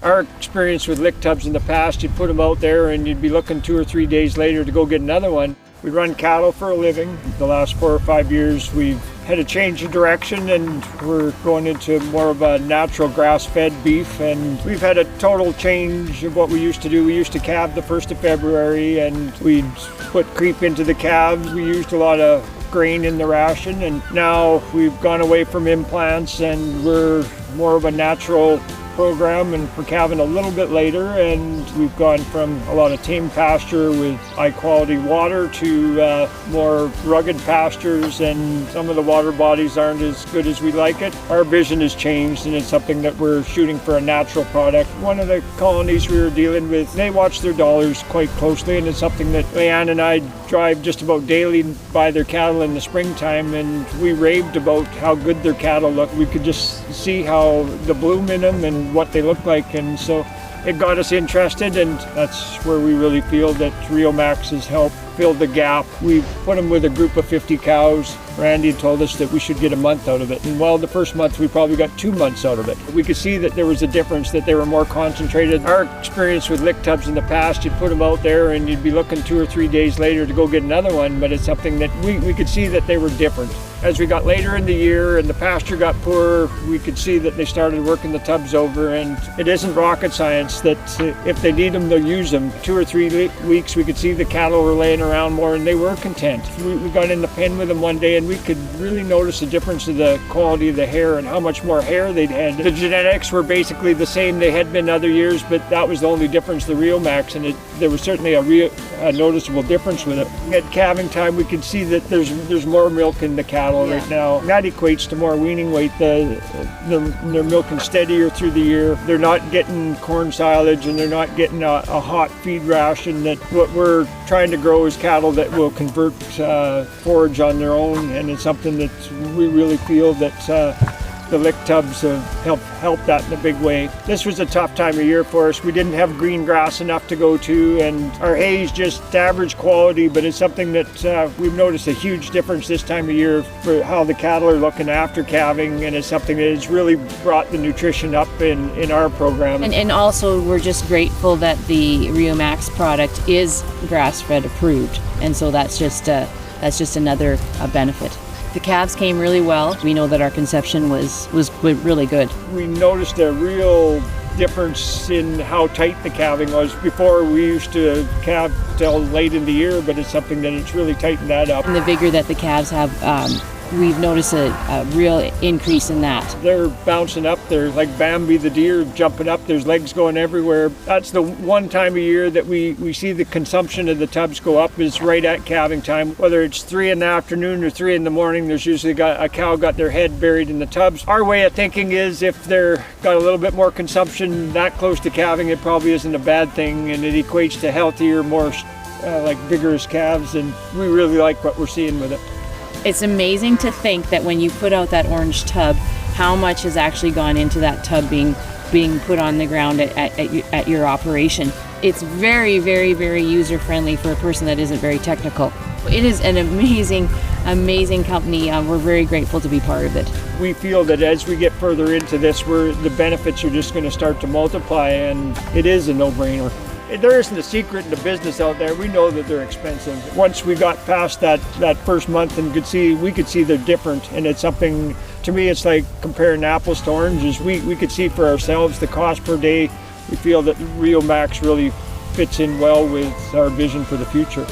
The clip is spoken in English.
Our experience with lick tubs in the past, you'd put them out there and you'd be looking 2 or 3 days later to go get another one. We run cattle for a living. The last 4 or 5 years we've had a change of direction and we're going into more of a natural grass-fed beef, and we've had a total change of what we used to do. We used to calve the 1st of February and we'd put creep into the calves. We used a lot of grain in the ration, and now we've gone away from implants and we're more of a natural program, and we're calving a little bit later, and we've gone from a lot of tame pasture with high quality water to more rugged pastures, and some of the water bodies aren't as good as we like it. Our vision has changed and it's something that we're shooting for a natural product. One of the colonies we were dealing with, they watch their dollars quite closely, and it's something that Leann and I drive just about daily by their cattle in the springtime, and we raved about how good their cattle look. We could just see how the bloom in them and what they look like, and so it got us interested, and that's where we really feel that Riomax has helped fill the gap. We put them with a group of 50 cows. Randy told us that we should get a month out of it, and well, the first month we probably got 2 months out of it. We could see that there was a difference, that they were more concentrated. Our experience with lick tubs in the past, you'd put them out there and you'd be looking 2 or 3 days later to go get another one, but it's something that we could see that they were different. As we got later in the year and the pasture got poorer, we could see that they started working the tubs over, and it isn't rocket science that if they need them, they'll use them. 2 or 3 weeks, we could see the cattle were laying around more and they were content. We got in the pen with them one day and we could really notice the difference of the quality of the hair and how much more hair they'd had. The genetics were basically the same they had been other years, but that was the only difference, the Riomax, and there was certainly a noticeable difference with it. At calving time, we could see that there's more milk in the cattle right now. That equates to more weaning weight. They're milking steadier through the year. They're not getting corn silage and they're not getting a hot feed ration. That what we're trying to grow is cattle that will convert forage on their own, and it's something that we really feel that the lick tubs have helped that in a big way. This was a tough time of year for us. We didn't have green grass enough to go to, and our hay's just average quality, but it's something that we've noticed a huge difference this time of year for how the cattle are looking after calving, and it's something that has really brought the nutrition up in our program. And also we're just grateful that the Riomax product is grass-fed approved, and so that's just another benefit. The calves came really well. We know that our conception was really good. We noticed a real difference in how tight the calving was. Before we used to calve till late in the year, but it's something that it's really tightened that up. And the vigor that the calves have, we've noticed a real increase in that. They're bouncing up. They're like Bambi the deer, jumping up. There's legs going everywhere. That's the one time of year that we see the consumption of the tubs go up, is right at calving time. Whether it's 3 in the afternoon or 3 in the morning, there's usually a cow got their head buried in the tubs. Our way of thinking is if they're got a little bit more consumption that close to calving, it probably isn't a bad thing, and it equates to healthier, more like vigorous calves, and we really like what we're seeing with it. It's amazing to think that when you put out that orange tub, how much has actually gone into that tub being put on the ground at your operation. It's very, very, very user-friendly for a person that isn't very technical. It is an amazing, amazing company. We're very grateful to be part of it. We feel that as we get further into this, the benefits are just going to start to multiply, and it is a no-brainer. There isn't a secret in the business out there. We know that they're expensive. Once we got past that first month and we could see they're different, and it's something, to me, it's like comparing apples to oranges. We could see for ourselves the cost per day. We feel that Riomax really fits in well with our vision for the future.